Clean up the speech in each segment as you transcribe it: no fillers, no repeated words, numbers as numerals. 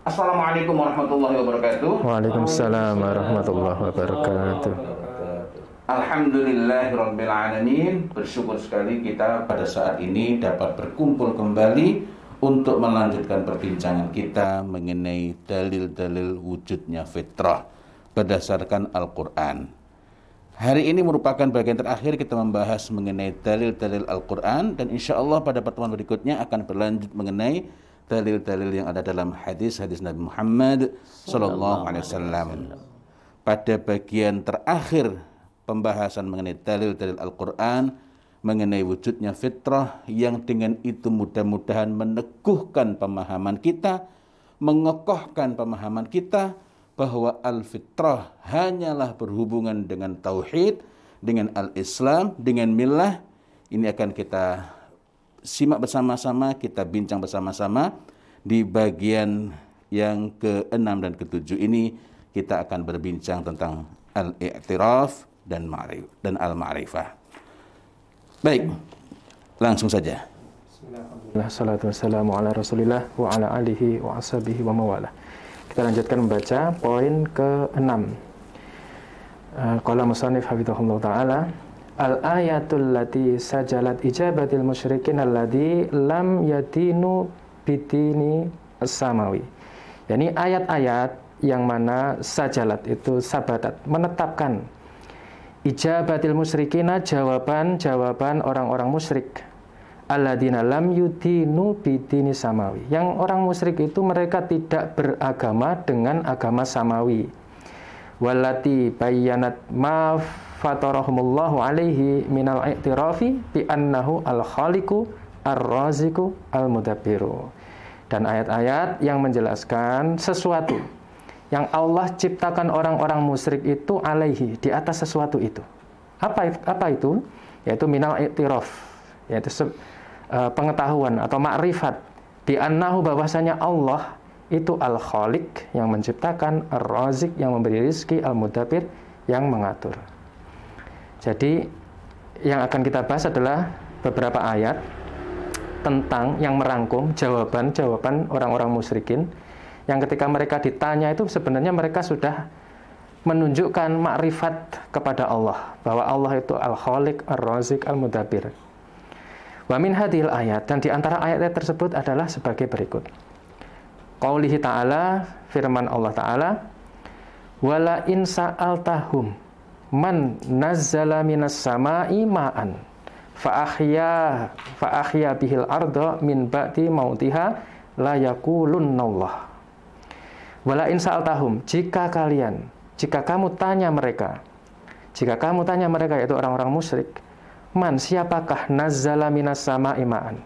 Assalamualaikum warahmatullahi wabarakatuh. Waalaikumsalam warahmatullahi wabarakatuh. Alhamdulillahirabbil alamin. Bersyukur sekali kita pada saat ini dapat berkumpul kembali untuk melanjutkan perbincangan kita mengenai dalil-dalil wujudnya fitrah berdasarkan Al-Qur'an. Hari ini merupakan bagian terakhir kita membahas mengenai dalil-dalil Al-Qur'an, dan insya Allah pada pertemuan berikutnya akan berlanjut mengenai dalil-dalil yang ada dalam hadis-hadis Nabi Muhammad SAW. Pada bagian terakhir pembahasan mengenai dalil-dalil Al-Qur'an, mengenai wujudnya fitrah, yang dengan itu mudah-mudahan meneguhkan pemahaman kita, mengokohkan pemahaman kita bahwa al-fitrah hanyalah berhubungan dengan tauhid, dengan al-Islam, dengan millah. Ini akan kita simak bersama-sama, kita bincang bersama-sama. Di bagian yang ke-6 dan ke-7 ini kita akan berbincang tentang al-i'tiraf dan al-ma'rifah. Baik, langsung saja. Bismillahirrahmanirrahim. Salatu wassalamu ala Rasulillah wa ala alihi wa ashabihi wa mawalah. Kita lanjutkan membaca poin ke-6. Qala musannif hafizahullah ta'ala, al-ayatul lati sajalat ijabatil musyrikin alladhi lam yadinu bidini as-samawi. Yani ayat-ayat yang mana sajalat itu sabatat, menetapkan ijabatil musyrikina, jawaban orang-orang musyrik, alladzina lam yudinu bidini samawi, yang orang musyrik itu mereka tidak beragama dengan agama samawi. Wallati bayyanat ma fatarahumullahu alaihi minal i'tirafi bi annahu al-khaliqu ar-raziqu al-mudabbiru. Dan ayat-ayat yang menjelaskan sesuatu yang Allah ciptakan orang-orang musyrik itu alaihi, di atas sesuatu itu. Apa itu? Yaitu minal i'tiraf, yaitu pengetahuan atau makrifat bi annahu, bahwasanya Allah itu al-khaliq yang menciptakan, ar-razik yang memberi rezeki, al-mudabbir yang mengatur. Jadi yang akan kita bahas adalah beberapa ayat tentang yang merangkum jawaban-jawaban orang-orang musyrikin yang ketika mereka ditanya itu sebenarnya mereka sudah menunjukkan makrifat kepada Allah, bahwa Allah itu al-khaliq, ar-razik, al-mudabbir. Wa min hadhil ayat, dan di antara ayat-ayat tersebut adalah sebagai berikut. Qaulihi ta'ala, firman Allah Ta'ala, wala in sa'altahum man nazzala minas sama'i ma'an fa ahya bihil arda min ba'di mautiha la yaqulunallah. Wala in sa'altahum, jika kamu tanya mereka yaitu orang-orang musyrik, man, siapakah nazzala minas sama'i ma'an,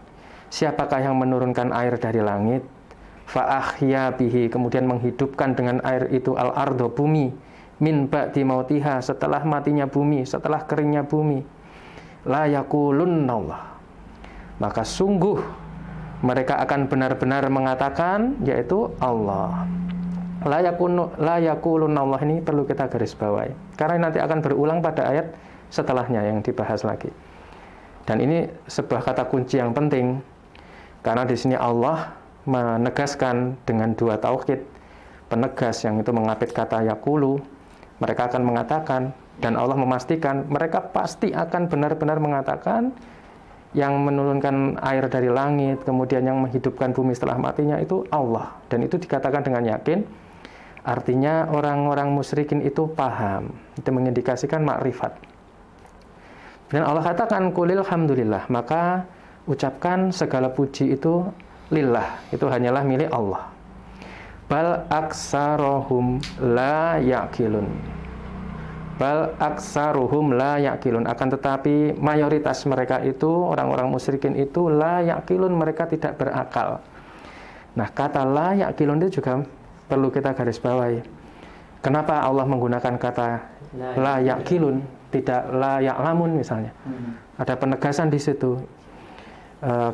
siapakah yang menurunkan air dari langit, fa ahya bihi, kemudian menghidupkan dengan air itu al-ardo, bumi, min ba'di mautiha, setelah matinya bumi, setelah keringnya bumi, la yaqulunallah, maka sungguh mereka akan benar-benar mengatakan, yaitu Allah. La yaqulunallah ini perlu kita garis bawahi, karena nanti akan berulang pada ayat setelahnya yang dibahas lagi. Dan ini sebuah kata kunci yang penting, karena di sini Allah menegaskan dengan dua tauhid penegas yang itu mengapit kata yaqulu, mereka akan mengatakan, dan Allah memastikan mereka pasti akan benar-benar mengatakan yang menurunkan air dari langit, kemudian yang menghidupkan bumi setelah matinya itu Allah. Dan itu dikatakan dengan yakin, artinya orang-orang musyrikin itu paham, itu mengindikasikan makrifat. Dan Allah katakan qulil hamdulillah, maka ucapkan segala puji itu lillah, itu hanyalah milik Allah. Bal aksarohum la yaqilun, bal aksaruhum la yaqilun, akan tetapi mayoritas mereka itu, orang-orang musyrikin itu, la yaqilun, mereka tidak berakal. Nah, kata la yaqilun itu juga perlu kita garis bawahi. Kenapa Allah menggunakan kata la yaqilun, tidak la ya'lamun misalnya? Ada penegasan di situ.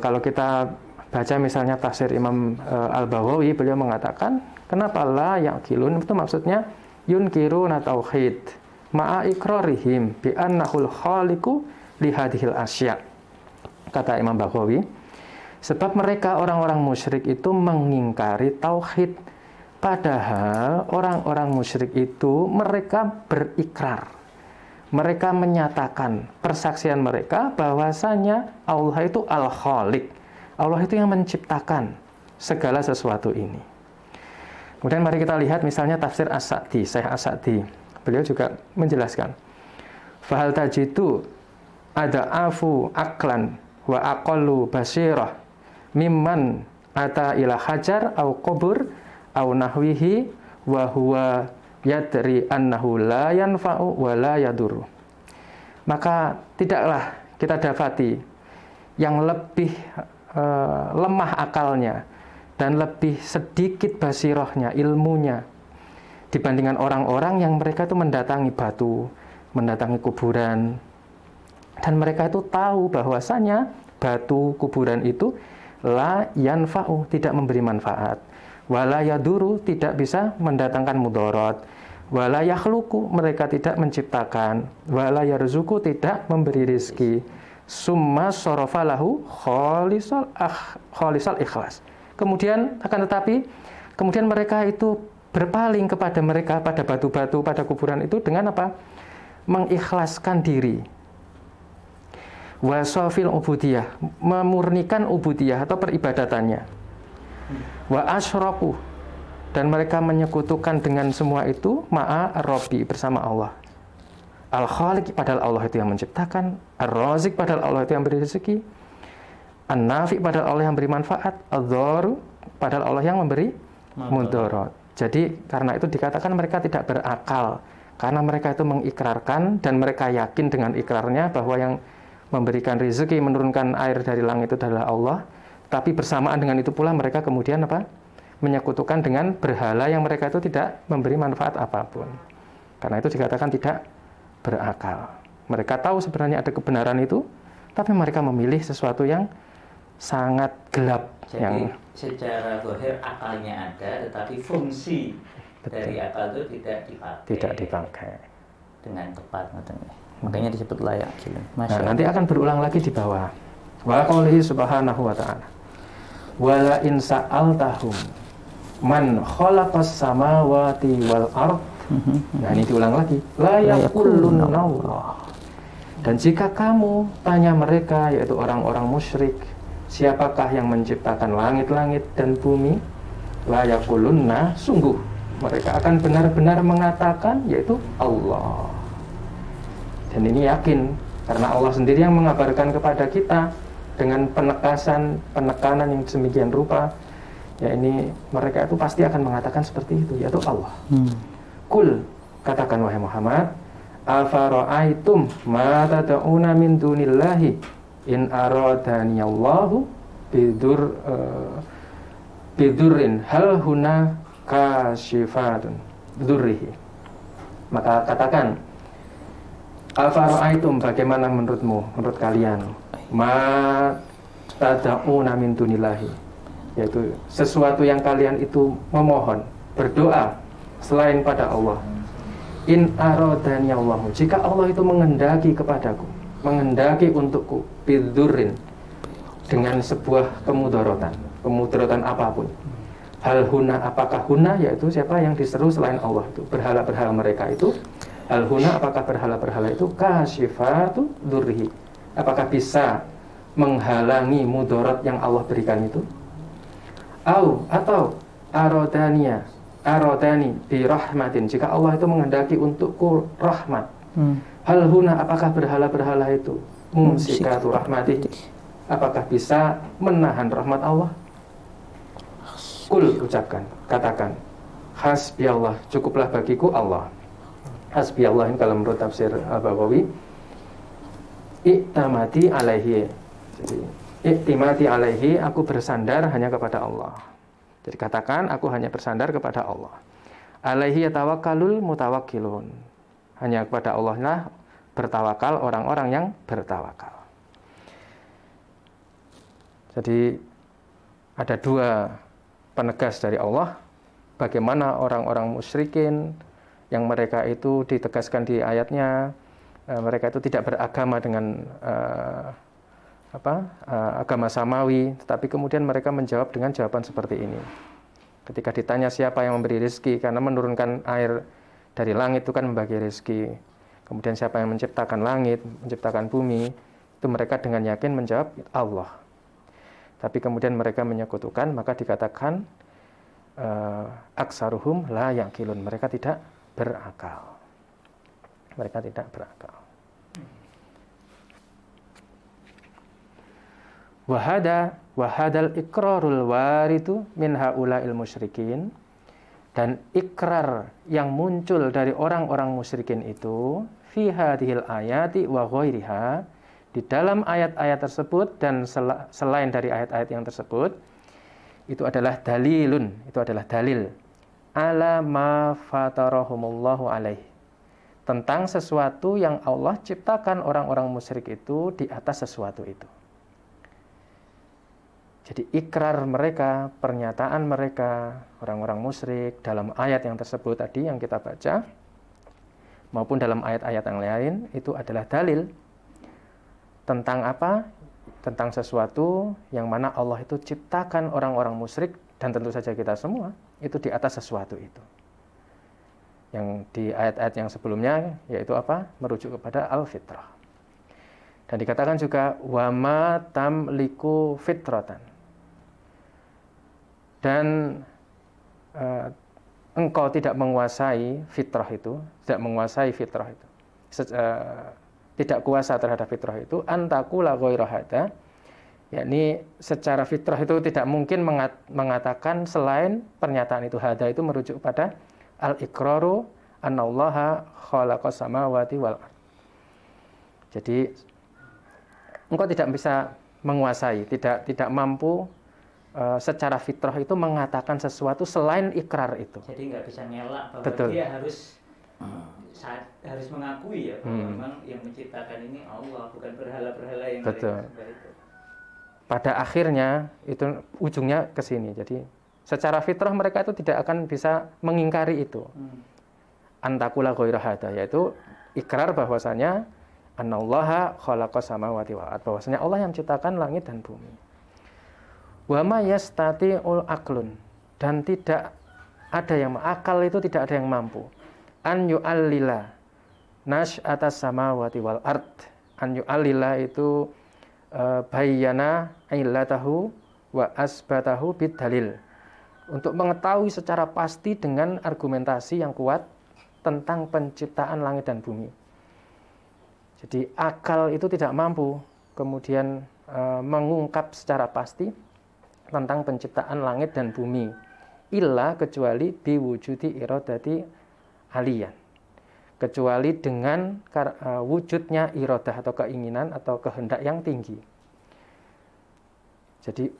Kalau kita baca misalnya tafsir Imam Al-Baghawi, beliau mengatakan, kenapa la yaqilun, itu maksudnya yunkiruna tauhid ma'a iqrarihim bi annahul khaliqu li hadhil asya. Kata Imam Baghawi, sebab mereka orang-orang musyrik itu mengingkari tauhid Padahal orang-orang musyrik itu mereka berikrar, mereka menyatakan persaksian mereka bahwasanya Allah itu Al-Khaliq, Allah itu yang menciptakan segala sesuatu ini. Kemudian mari kita lihat misalnya tafsir As-Sa'di, Syekh As-Sa'di. Beliau juga menjelaskan, fahal tajidu ada'afu aklan wa aqallu basirah mimman ata ila hajar au qubur au nahwihi wa huwa yadri annahu la yanfa'u wa la yadur. Maka tidaklah kita dapati yang lebih lemah akalnya dan lebih sedikit basirohnya, ilmunya dibandingkan orang-orang yang mereka itu mendatangi batu, mendatangi kuburan, dan mereka itu tahu bahwasanya batu kuburan itu la yanfa'u, tidak memberi manfaat, wala yaduru, tidak bisa mendatangkan mudarat, wala yakhluqu, mereka tidak menciptakan, wala yarzuqu, tidak memberi rizki, summa sarafa lahu khalisal ikhlas. Kemudian akan tetapi kemudian mereka itu berpaling kepada mereka, pada batu-batu, pada kuburan itu dengan apa? Mengikhlaskan diri. Wasafil ubudiyah, memurnikan ubudiyah atau peribadatannya. Wa asyraku, dan mereka menyekutukan dengan semua itu ma'a ar-Rabbi, bersama Allah. Al-Khaliq, padahal Allah itu yang menciptakan, Ar-Razik, padahal Allah itu yang beri rezeki, An-Nafi, padahal Allah yang beri manfaat, Ad-Dharu, padahal Allah yang memberi mudarat. Jadi karena itu dikatakan mereka tidak berakal, karena mereka itu mengikrarkan dan mereka yakin dengan ikrarnya bahwa yang memberikan rezeki, menurunkan air dari langit itu adalah Allah. Tapi bersamaan dengan itu pula mereka kemudian apa? Menyekutukan dengan berhala yang mereka itu tidak memberi manfaat apapun. Karena itu dikatakan tidak berakal. Mereka tahu sebenarnya ada kebenaran itu, tapi mereka memilih sesuatu yang sangat gelap. Jadi yang secara zahir akalnya ada, tetapi fungsi dari akal itu tidak dipakai dengan tepat. Makanya disebut layak. Nah, nanti akan berulang lagi di bawah. Wa qaulihi subhanahu wa ta'ala. Wala in sa'altahum man khalaqas samawati wal ard. Nah, ini diulang lagi. La yaqulunna Allah. Dan jika kamu tanya mereka, yaitu orang-orang musyrik, siapakah yang menciptakan langit-langit dan bumi? La yaqulunna, sungguh mereka akan benar-benar mengatakan, yaitu Allah. Dan ini yakin, karena Allah sendiri yang mengabarkan kepada kita dengan penekanan yang demikian rupa. Ya, ini mereka itu pasti akan mengatakan seperti itu, yaitu Allah. Kul, katakan wahai Muhammad, afara'aitum ma tad'una min dunillahi in aradaniyallahu bidurrin hal huna kasyifatun durrihi. Maka katakan, afara'aitum, bagaimana menurutmu, menurut kalian, ma tad'una min dunillahi, yaitu sesuatu yang kalian itu memohon, berdoa selain pada Allah. In aradani Allah, jika Allah itu menghendaki kepadaku, menghendaki untukku, bidurrin, dengan sebuah kemudaratan apapun. Hal huna, apakah huna, yaitu siapa yang diseru selain Allah itu, berhala-berhala mereka itu. Hal huna, apakah berhala-berhala itu kasyifatu durrihi, apakah bisa menghalangi mudarat yang Allah berikan itu? Atau arodani bi rahmatin, jika Allah itu menghendaki untukku rahmat. Hal huna, apakah berhala-berhala itu mumsikatu rahmatih, apakah bisa menahan rahmat Allah? Kul, ucapkan, katakan, hasbiyallah, cukuplah bagiku Allah. Hasbiyallah, ini kalau menurut tafsir Al-Baghawi, iktamati alaihi, jadi iktimati alaihi, aku bersandar hanya kepada Allah. Jadi katakan, aku hanya bersandar kepada Allah. Alaihi yatawakkalul mutawakkilun, hanya kepada Allah lah bertawakal orang-orang yang bertawakal. Jadi ada dua penegas dari Allah, bagaimana orang-orang musyrikin yang mereka itu ditegaskan di ayatnya, mereka itu tidak beragama dengan agama samawi, tetapi kemudian mereka menjawab dengan jawaban seperti ini. Ketika ditanya siapa yang memberi rezeki, karena menurunkan air dari langit itu kan membagi rezeki. Kemudian siapa yang menciptakan langit, menciptakan bumi, itu mereka dengan yakin menjawab Allah. Tapi kemudian mereka menyekutukan, maka dikatakan aksaruhum la yaqilun, mereka tidak berakal. Mereka tidak berakal. Wahadal iqrarul waridu min haula'il musyrikin, dan ikrar yang muncul dari orang-orang musyrikin itu fi hadhil ayati wa ghairiha, di dalam ayat-ayat tersebut dan selain dari ayat-ayat yang tersebut, itu adalah dalilun, itu adalah dalil ala ma fatarahumullahu alaih, tentang sesuatu yang Allah ciptakan orang-orang musyrik itu di atas sesuatu itu. Jadi ikrar mereka, pernyataan mereka, orang-orang musyrik dalam ayat yang tersebut tadi yang kita baca, maupun dalam ayat-ayat yang lain, itu adalah dalil tentang apa? Tentang sesuatu yang mana Allah itu ciptakan orang-orang musyrik, dan tentu saja kita semua, itu di atas sesuatu itu. Yang di ayat-ayat yang sebelumnya, yaitu apa? Merujuk kepada al-fitrah. Dan dikatakan juga, wama tamliku fitratan. Dan engkau tidak menguasai fitrah itu, tidak menguasai fitrah itu, tidak kuasa terhadap fitrah itu, antakula ghaira hada, yakni secara fitrah itu tidak mungkin mengatakan selain pernyataan itu. Hada itu merujuk pada al-iqraru annallaha khalaqas samawati wal ard. Jadi engkau tidak bisa menguasai, tidak mampu secara fitrah itu mengatakan sesuatu selain ikrar itu. Jadi nggak bisa ngelak bahwa Betul. dia harus mengakui ya bahwa memang yang menciptakan ini Allah, bukan berhala-berhala yang Betul. itu. Pada akhirnya itu ujungnya ke sini. Jadi secara fitrah mereka itu tidak akan bisa mengingkari itu. Antakula ghaira hada, yaitu ikrar bahwasanya annallaha khalaqas samawati wal ard, bahwasanya Allah yang menciptakan langit dan bumi. Wa ma yastati'ul aqlun, dan tidak ada yang akal itu tidak ada yang mampu an yu'allila nas'atas samawati wal ard. An yu'allila itu bayyana illatahu wa asbatahu bidalil, untuk mengetahui secara pasti dengan argumentasi yang kuat tentang penciptaan langit dan bumi. Jadi akal itu tidak mampu kemudian mengungkap secara pasti tentang penciptaan langit dan bumi, illa kecuali biwujudi iradati aliyan, kecuali dengan wujudnya iradah atau keinginan atau kehendak yang tinggi. Jadi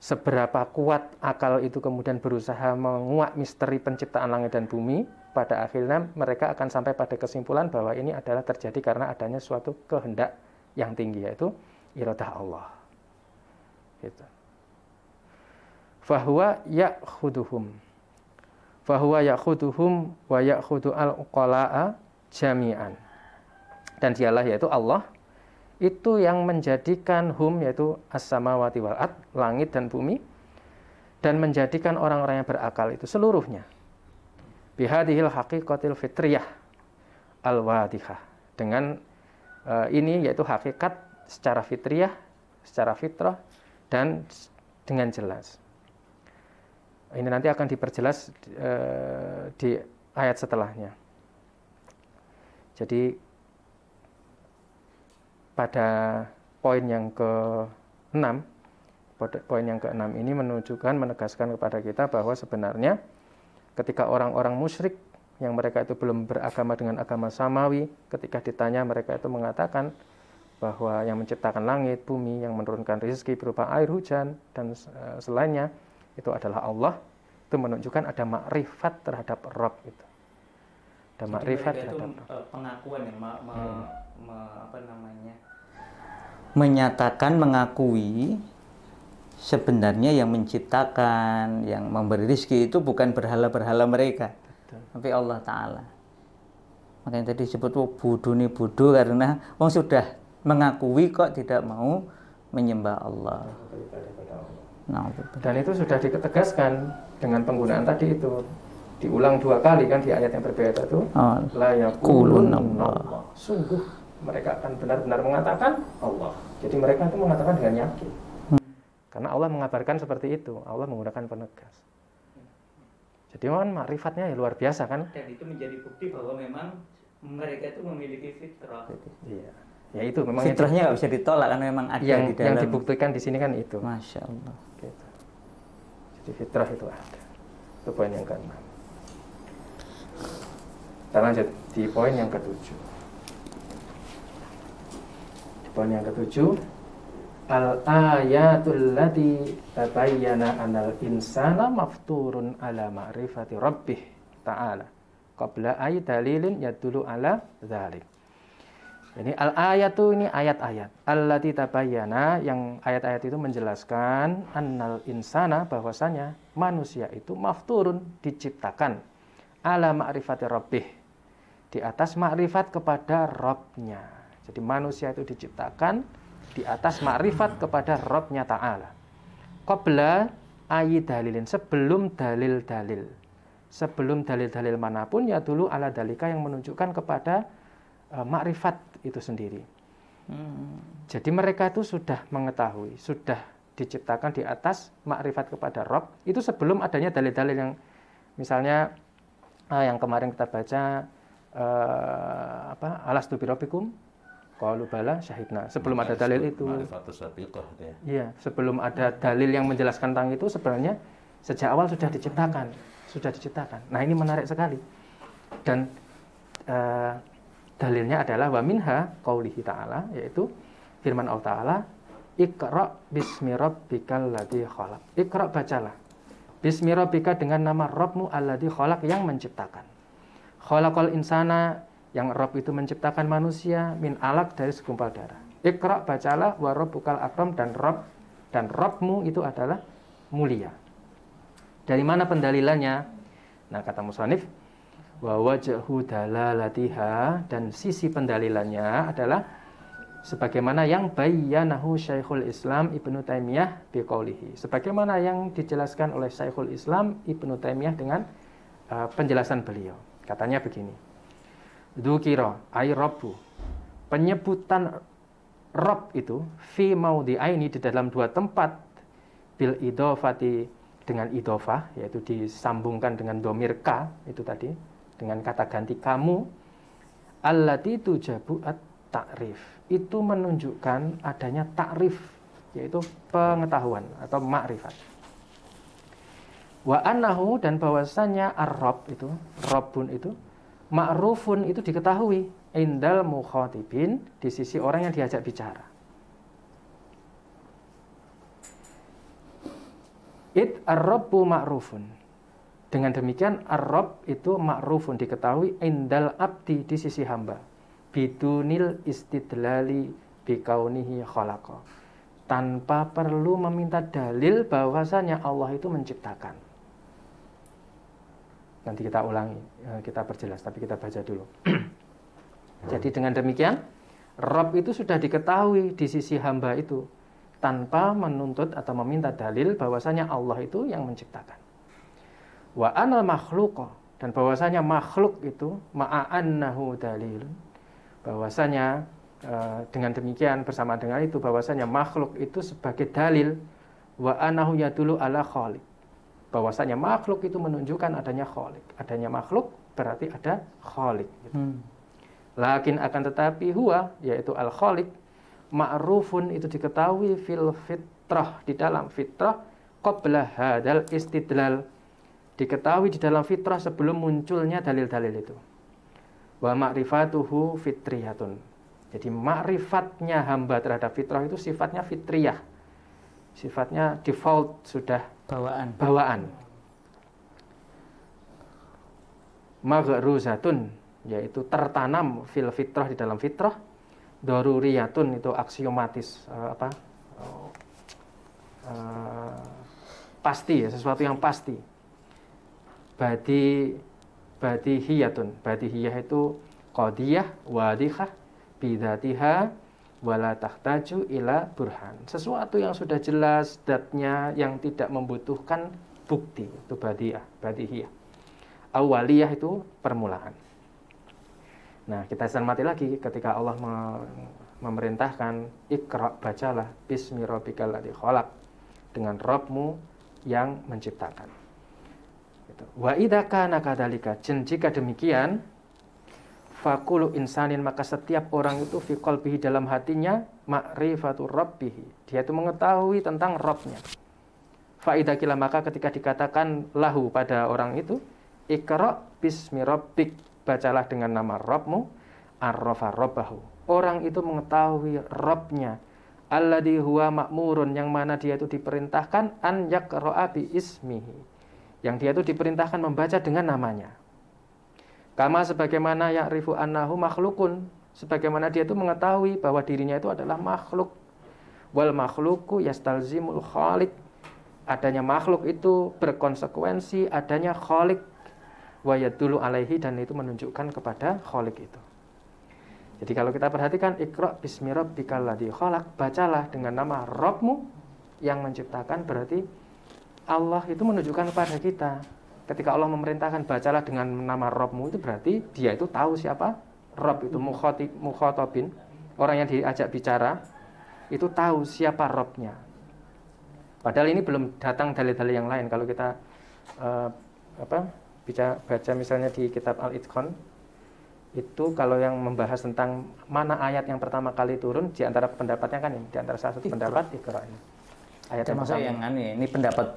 seberapa kuat akal itu kemudian berusaha menguak misteri penciptaan langit dan bumi, pada akhirnya mereka akan sampai pada kesimpulan bahwa ini adalah terjadi karena adanya suatu kehendak yang tinggi, yaitu iradah Allah. Gitu. Fahuwa ya'khuduhum wa ya'khudu al-uqala'a jami'an. Dan dialah, yaitu Allah, itu yang menjadikan hum, yaitu as-samawati wal ard, langit dan bumi, dan menjadikan orang-orang yang berakal itu seluruhnya bihadihil haqiqatil fitriyah al-wadihah, dengan ini yaitu hakikat secara fitriyah, secara fitrah, dan dengan jelas. Ini nanti akan diperjelas di ayat setelahnya. Jadi pada poin yang ke-6, ini menunjukkan, menegaskan kepada kita bahwa sebenarnya ketika orang-orang musyrik yang mereka itu belum beragama dengan agama samawi, ketika ditanya mereka itu mengatakan bahwa yang menciptakan langit, bumi, yang menurunkan rezeki berupa air hujan dan selainnya itu adalah Allah. Itu menunjukkan ada makrifat terhadap Rabb itu. Ada makrifat terhadap Rabb. Pengakuan yang menyatakan, mengakui sebenarnya yang menciptakan, yang memberi rezeki itu bukan berhala-berhala mereka. Betul. Tapi Allah Ta'ala. Makanya tadi disebut bodoh nih bodoh, karena sudah mengakui kok tidak mau menyembah Allah. Dan itu sudah ditegaskan dengan penggunaan tadi itu. Diulang 2 kali kan di ayat yang berbeda itu. La yaqulun Allah. Sungguh mereka akan benar-benar mengatakan Allah. Jadi mereka itu mengatakan dengan yakin. Karena Allah mengabarkan seperti itu. Allah menggunakan penegas. Jadi kan makrifatnya ya luar biasa kan. Dan itu menjadi bukti bahwa memang mereka itu memiliki fitrah. Iya. Ya itu memang fitrahnya nggak bisa ditolak karena memang ada yang, di dalam. Yang dibuktikan di sini kan itu. Masya Allah. Gitu. Jadi fitrah itu ada. Itu poin yang ke-6. Kita lanjut di poin yang ke-7. Di poin yang ke-7, al-ayatul lati tabayyana anal insana mafturun ala ma'rifati rabbih ta'ala qabla ay dalilin yadullu ala dzalik. Ini al-ayatu ini ayat-ayat. Allati tabayyana, yang ayat-ayat itu menjelaskan annal insana, bahwasanya manusia itu mafturun, diciptakan ala ma'rifati rabbih, di atas makrifat kepada Rabb-nya. Jadi manusia itu diciptakan di atas makrifat kepada Rabb-nya Ta'ala. Qabla ayi dalilin, sebelum dalil-dalil. Sebelum dalil-dalil manapun ya dulu ala dalika, yang menunjukkan kepada makrifat itu sendiri. Jadi mereka itu sudah mengetahui, sudah diciptakan di atas makrifat kepada Rabb, itu sebelum adanya dalil-dalil yang misalnya yang kemarin kita baca alastu birabbikum qalu bala syahidna. Sebelum ada dalil itu. Iya, sebelum ada dalil yang menjelaskan tentang itu, sebenarnya sejak awal sudah diciptakan, Nah, ini menarik sekali. Dan dalilnya adalah wa minha qaulihi ta'ala, yaitu firman Allah Ta'ala, Iqra bismi rabbikal ladzi khalaq. Iqra, bacalah. Bismi rabbika, dengan nama Rabbmu, alladzi khalaq, yang menciptakan. Khalaqal insana, yang Rabb itu menciptakan manusia, min alaq, dari segumpal darah. Iqra, bacalah, wa rabbukal akram, dan Rabbmu itu adalah mulia. Dari mana pendalilannya? Nah, kata musannif, wa wajhu dalalatiha, dan sisi pendalilannya adalah sebagaimana yang bayyanahu Syekhul Islam Ibnu Taimiyah biqaulihi, sebagaimana yang dijelaskan oleh Syekhul Islam Ibnu Taimiyah dengan penjelasan beliau. Katanya begini, dzukira ay rabbu, penyebutan Rabb itu fi maudhi'aini, di dalam 2 tempat, bil idhofati, dengan idhofah, yaitu disambungkan dengan dhamir ka itu tadi, dengan kata ganti kamu, allati tujabu at-ta'rif, itu menunjukkan adanya ta'rif, yaitu pengetahuan atau makrifat. Wa annahu, dan bahwasanya ar-rabb itu, rabbun itu, ma'rufun, itu diketahui, indal mukhatibin, di sisi orang yang diajak bicara. It ar-rabbu ma'rufun, dengan demikian ar-rabb itu ma'rufun, diketahui, indal abdi, di sisi hamba, bidunil istidlali bikaunihi khalaqa, tanpa perlu meminta dalil bahwasanya Allah itu menciptakan. Nanti kita ulangi, kita perjelas, tapi kita baca dulu. Jadi dengan demikian Rabb itu sudah diketahui di sisi hamba itu, tanpa menuntut atau meminta dalil bahwasanya Allah itu yang menciptakan. Wa anal makhluqa, dan bahwasanya makhluk itu ma'annahu dalilun, bahwasanya dengan demikian, bersama dengan itu, bahwasanya makhluk itu sebagai dalil, wa anahu yadullu ala khaliq, bahwasanya makhluk itu menunjukkan adanya khaliq. Adanya makhluk berarti ada khaliq gitu. Lakin, akan tetapi, huwa, yaitu al khaliq, ma'rufun, itu diketahui fil fitrah, di dalam fitrah, qabla hadal istidlal, diketahui di dalam fitrah sebelum munculnya dalil-dalil itu. Wa ma'rifatuhu fitriyatun, jadi ma'rifatnya hamba terhadap fitrah itu sifatnya fitriyah, sifatnya default, sudah bawaan. Maghruzatun, yaitu tertanam, fil fitrah, di dalam fitrah. Daruriyatun, itu aksiomatis, pasti, ya, sesuatu yang pasti. Badihiyatun, badihiyah itu qadiyah wadihah bidatiha wala tahtaju ila burhan. Sesuatu yang sudah jelas zatnya yang tidak membutuhkan bukti, itu badihiyah. Awaliyah itu permulaan. Nah, kita cermati lagi ketika Allah memerintahkan Iqra, bacalah bismi rabbikal ladzi khalaq, dengan Rabbmu yang menciptakan. Gitu. Wa idza kana kadzalika, jika demikian, fakulu insanin, maka setiap orang itu fi qalbihi, dalam hatinya, ma'rifatu rabbih, dia itu mengetahui tentang Rabbnya. Fa idza kila, maka ketika dikatakan lahu pada orang itu, Iqra bismi rabbik, bacalah dengan nama Rabbmu, arrafa rabbahu, orang itu mengetahui Rabbnya, alladzi huwa ma'murun, yang mana dia itu diperintahkan an yaqra'a bi ismihi, yang dia itu diperintahkan membaca dengan namanya. Kama sebagaimana ya'rifu annahu makhlukun, sebagaimana dia itu mengetahui bahwa dirinya itu adalah makhluk. Wal makhluku yastalzimul khaliq, adanya makhluk itu berkonsekuensi adanya khaliq, wa yadullu alaihi, dan itu menunjukkan kepada khaliq itu. Jadi kalau kita perhatikan Iqra bismi rabbikal ladzi khalaq, bacalah dengan nama Rabbmu yang menciptakan, berarti Allah itu menunjukkan kepada kita. Ketika Allah memerintahkan bacalah dengan nama Rabbmu, itu berarti dia itu tahu siapa Rabb itu, mukhatabin, orang yang diajak bicara itu tahu siapa Rabbnya. Padahal ini belum datang dalil-dalil yang lain. Kalau kita baca misalnya di kitab Al-Itqan, itu kalau yang membahas tentang mana ayat yang pertama kali turun, di antara pendapatnya kan ini, di antara salah satu pendapat Iqra ini. Ayat yang ini pendapat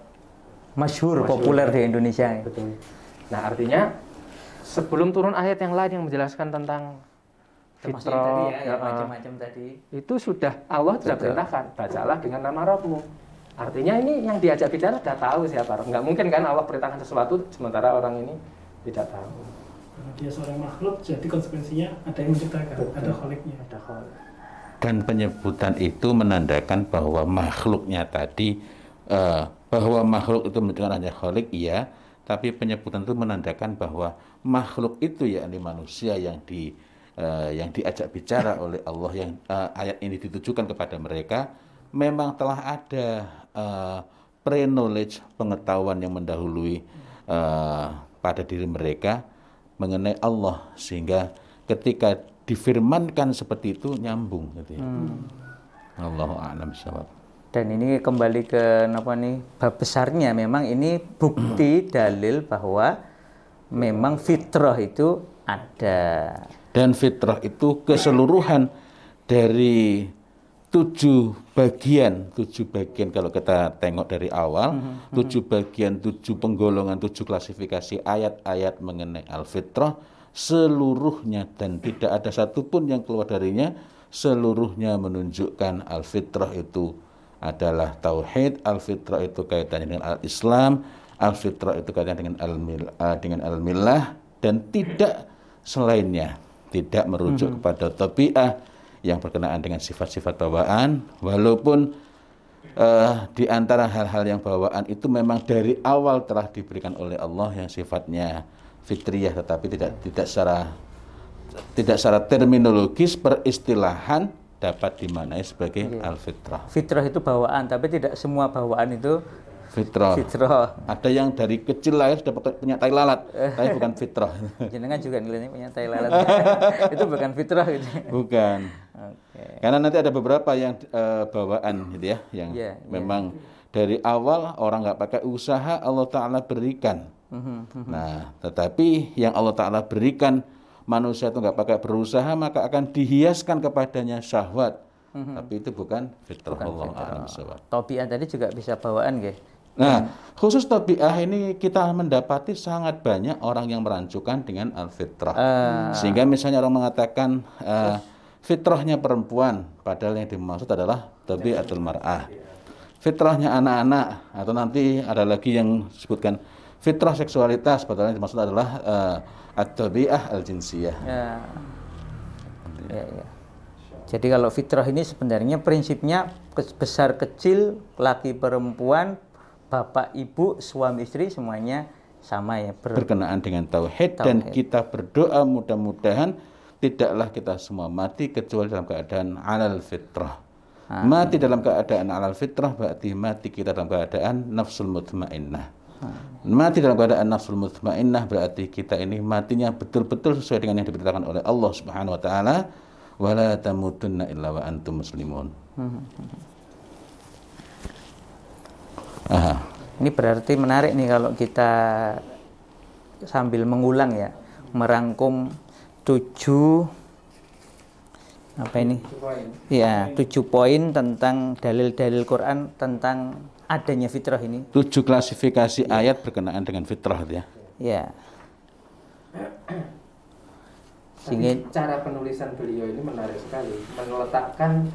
masyhur, populer di Indonesia. Betul. Nah, artinya sebelum turun ayat yang lain yang menjelaskan tentang fitrah, macam-macam tadi, itu sudah Allah sudah perintahkan, bacalah dengan nama Rabbmu. Artinya ini yang diajak bicara sudah tahu siapa Rabb. Nggak mungkin kan Allah perintahkan sesuatu sementara orang ini tidak tahu. Karena dia seorang makhluk, jadi konsekuensinya ada yang menciptakan, ada khaliknya. Ada khalik. Dan penyebutan itu menandakan bahwa makhluknya tadi, bahwa makhluk itu menunjukkan hanya khalik, iya, tapi penyebutan itu menandakan bahwa makhluk itu, yakni manusia yang diajak bicara oleh Allah, yang ayat ini ditujukan kepada mereka, memang telah ada pre-knowledge, pengetahuan yang mendahului pada diri mereka mengenai Allah, sehingga ketika difirmankan seperti itu nyambung gitu ya. Allahu a'lam bishawab. Dan ini kembali ke bab besarnya, memang ini bukti dalil bahwa memang fitrah itu ada. Dan fitrah itu keseluruhan dari 7 bagian kalau kita tengok dari awal, 7 bagian, 7 penggolongan, 7 klasifikasi ayat-ayat mengenai al-fitrah seluruhnya, dan tidak ada satupun yang keluar darinya, seluruhnya menunjukkan al-fitrah itu adalah tauhid, al-fitrah itu kaitannya dengan al-Islam, al-fitrah itu kaitannya dengan al-millah, dan tidak selainnya, tidak merujuk kepada tabi'ah yang berkenaan dengan sifat-sifat bawaan, walaupun di antara hal-hal yang bawaan itu memang dari awal telah diberikan oleh Allah yang sifatnya fitriyah, tetapi tidak secara terminologis peristilahan dapat dimaknai sebagai al-fitrah. Fitrah itu bawaan, tapi tidak semua bawaan itu fitrah. Ada yang dari kecil lahir sudah punya tai lalat, tapi bukan fitrah. Jenengan juga nilainya punya tai lalat. Itu bukan fitrah gitu. Bukan. Okay. Karena nanti ada beberapa yang bawaan gitu ya, yang memang dari awal orang nggak pakai usaha Allah Ta'ala berikan. Nah, tetapi yang Allah Ta'ala berikan, manusia itu nggak pakai berusaha, maka akan dihiaskan kepadanya syahwat. Tapi itu bukan fitrah. Allah Ta'ala. Tabi'ah tadi juga bisa bawaan, guys. Nah, khusus tabi'ah ini kita mendapati sangat banyak orang yang merancukan dengan al-fitrah. Sehingga misalnya orang mengatakan fitrahnya perempuan, padahal yang dimaksud adalah tabi'atul mar'ah. Fitrahnya anak-anak, atau nanti ada lagi yang disebutkan fitrah seksualitas, padahal yang dimaksud adalah at-tabi'ah al-jinsiyah. Jadi kalau fitrah ini sebenarnya prinsipnya besar kecil, laki perempuan, bapak ibu, suami istri, semuanya sama ya, berkenaan dengan tauhid. Dan kita berdoa mudah-mudahan tidaklah kita semua mati kecuali dalam keadaan alal fitrah. Mati dalam keadaan alal fitrah berarti mati kita dalam keadaan nafsul mutmainnah. Mati dalam keadaan nafsul mutmainnah berarti kita ini matinya betul-betul sesuai dengan yang diberitakan oleh Allah Subhanahu wa taala, wala tamutunna illa wa antum muslimun. Ini berarti menarik nih kalau kita sambil mengulang ya, merangkum 7 poin tentang dalil-dalil Quran tentang adanya fitrah ini. 7 klasifikasi ayat berkenaan dengan fitrah ya. Ya. Sehingga cara penulisan beliau ini menarik sekali, meletakkan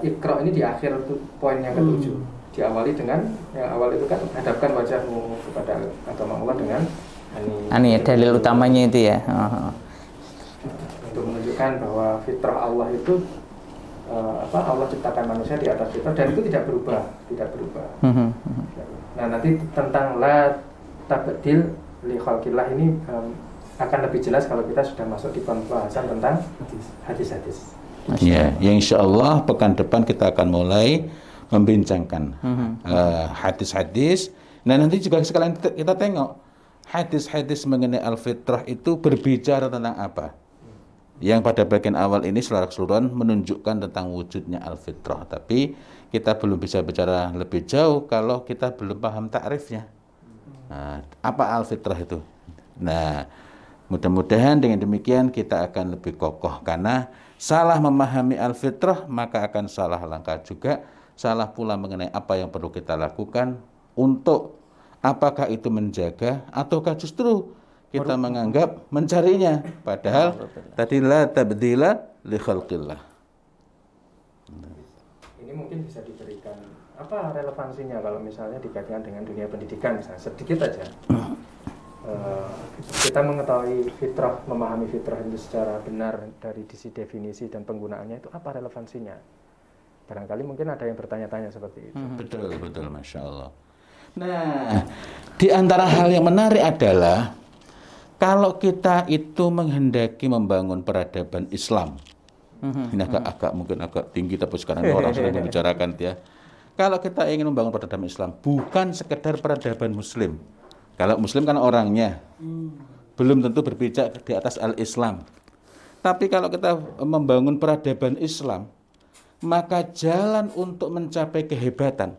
Iqra ini di akhir poin yang ke-7. Diawali dengan yang awal itu kan hadapkan wajahmu kepada agama Allah dengan ya, dalil utamanya itu ya. Untuk menunjukkan bahwa fitrah Allah itu Allah ciptakan manusia di atas fitrah dan itu tidak berubah. Nah, nanti tentang la tabdil li khalqillah ini akan lebih jelas kalau kita sudah masuk di pembahasan tentang hadis-hadis. Ya, yang insyaallah pekan depan kita akan mulai membincangkan hadis-hadis. Nah, nanti juga sekalian kita tengok hadis-hadis mengenai al-fitrah itu berbicara tentang apa. Yang pada bagian awal ini secara keseluruhan menunjukkan tentang wujudnya al-fitrah, tapi kita belum bisa bicara lebih jauh kalau kita belum paham takrifnya. Apa al-fitrah itu? Nah, mudah-mudahan dengan demikian kita akan lebih kokoh, karena salah memahami al-fitrah maka akan salah langkah juga, salah pula mengenai apa yang perlu kita lakukan untuk apakah itu menjaga ataukah justru kita menganggap mencarinya, padahal tadi la tabdila li khalqillah. Ini mungkin bisa diberikan apa relevansinya kalau misalnya dikaitkan dengan dunia pendidikan, misalnya sedikit aja. Kita mengetahui fitrah, memahami fitrah itu secara benar dari sisi definisi dan penggunaannya itu apa relevansinya? Barangkali mungkin ada yang bertanya-tanya seperti itu. Betul, Masya Allah. Nah, di antara hal yang menarik adalah kalau kita itu menghendaki membangun peradaban Islam, ini mungkin agak tinggi, tapi sekarang orang sering membicarakan ya. Kalau kita ingin membangun peradaban Islam, bukan sekedar peradaban Muslim. Kalau Muslim kan orangnya, belum tentu berpijak di atas al-Islam. Tapi kalau kita membangun peradaban Islam, maka jalan untuk mencapai kehebatan,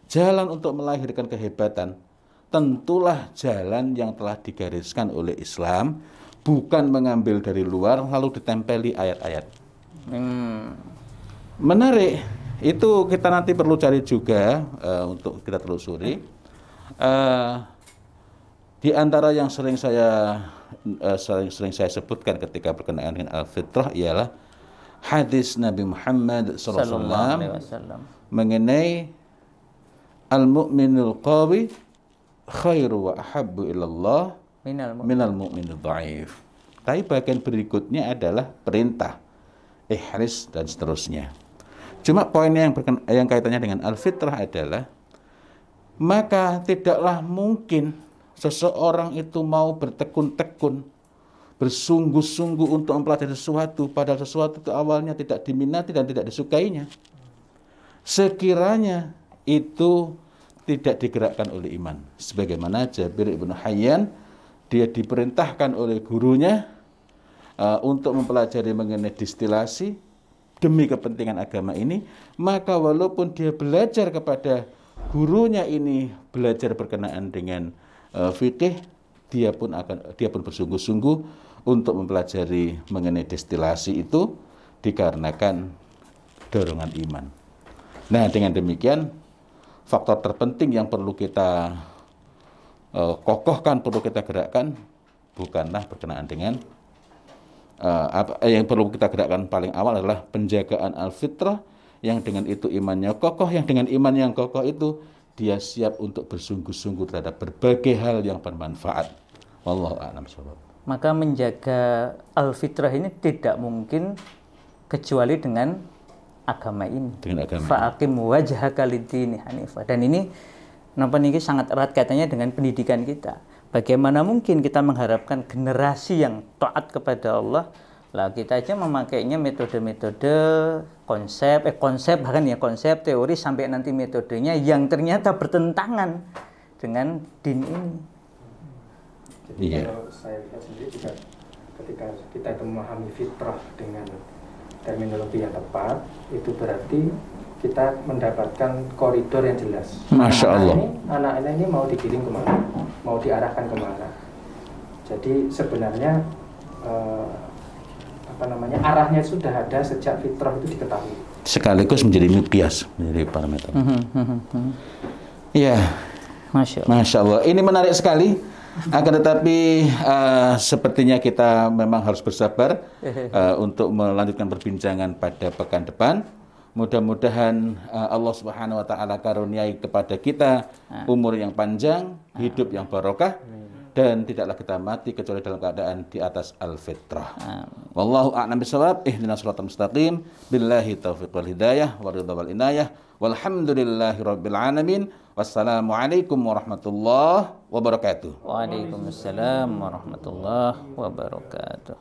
jalan untuk melahirkan kehebatan, tentulah jalan yang telah digariskan oleh Islam, bukan mengambil dari luar lalu ditempeli ayat-ayat. Menarik, itu kita nanti perlu cari juga untuk kita telusuri. Di antara yang sering saya sebutkan ketika berkenaan dengan al-fitrah ialah hadis Nabi Muhammad SAW mengenai al-mu'minul qawi khairu wa ahabbu ilallah minal mu'minul dha'if. Tapi bagian berikutnya adalah perintah, ihris dan seterusnya. Cuma poinnya yang kaitannya dengan al-fitrah adalah maka tidaklah mungkin seseorang itu mau bertekun-tekun, bersungguh-sungguh untuk mempelajari sesuatu, padahal sesuatu itu awalnya tidak diminati dan tidak disukainya, sekiranya itu tidak digerakkan oleh iman. Sebagaimana Jabir ibn Hayyan, dia diperintahkan oleh gurunya untuk mempelajari mengenai distilasi demi kepentingan agama ini, maka walaupun dia belajar kepada gurunya ini, belajar berkenaan dengan fikih, dia pun bersungguh-sungguh untuk mempelajari mengenai destilasi itu dikarenakan dorongan iman. Nah, dengan demikian faktor terpenting yang perlu kita kokohkan, perlu kita gerakkan, bukanlah berkenaan dengan yang perlu kita gerakkan paling awal adalah penjagaan al-fitrah, yang dengan itu imannya kokoh, yang dengan iman yang kokoh itu dia siap untuk bersungguh-sungguh terhadap berbagai hal yang bermanfaat. Wallahu a'lam bishawab. Maka menjaga al-fitrah ini tidak mungkin kecuali dengan agama ini. Fa'aqim wajhaka lid-dini hanifah. Dan ini sangat erat kaitannya dengan pendidikan kita. Bagaimana mungkin kita mengharapkan generasi yang taat kepada Allah Lah kita aja memakainya metode-metode konsep bahkan ya konsep teori sampai nanti metodenya yang ternyata bertentangan dengan din ini. Jadi Iya. kalau saya lihat sendiri juga ketika kita itu memahami fitrah dengan terminologi yang tepat, itu berarti kita mendapatkan koridor yang jelas. Masya Allah. Anak ini mau digiring kemana, mau diarahkan kemana. Jadi sebenarnya arahnya sudah ada sejak fitrah itu diketahui. Sekaligus menjadi miqyas, menjadi parameter. Iya. Masya Allah. Ini menarik sekali. Akan tetapi sepertinya kita memang harus bersabar untuk melanjutkan perbincangan pada pekan depan. Mudah-mudahan Allah Subhanahu wa taala karuniai kepada kita umur yang panjang, hidup yang barokah, dan tidaklah kita mati kecuali dalam keadaan di atas al-fitrah. Wallahu a'lam bishawab. Ihdinas shiratal mustaqim. Billahi taufiq wal hidayah wa ridha wal inayah. Walhamdulillahi rabbil alamin. Wassalamualaikum warahmatullahi wabarakatuh. Waalaikumsalam warahmatullahi wabarakatuh.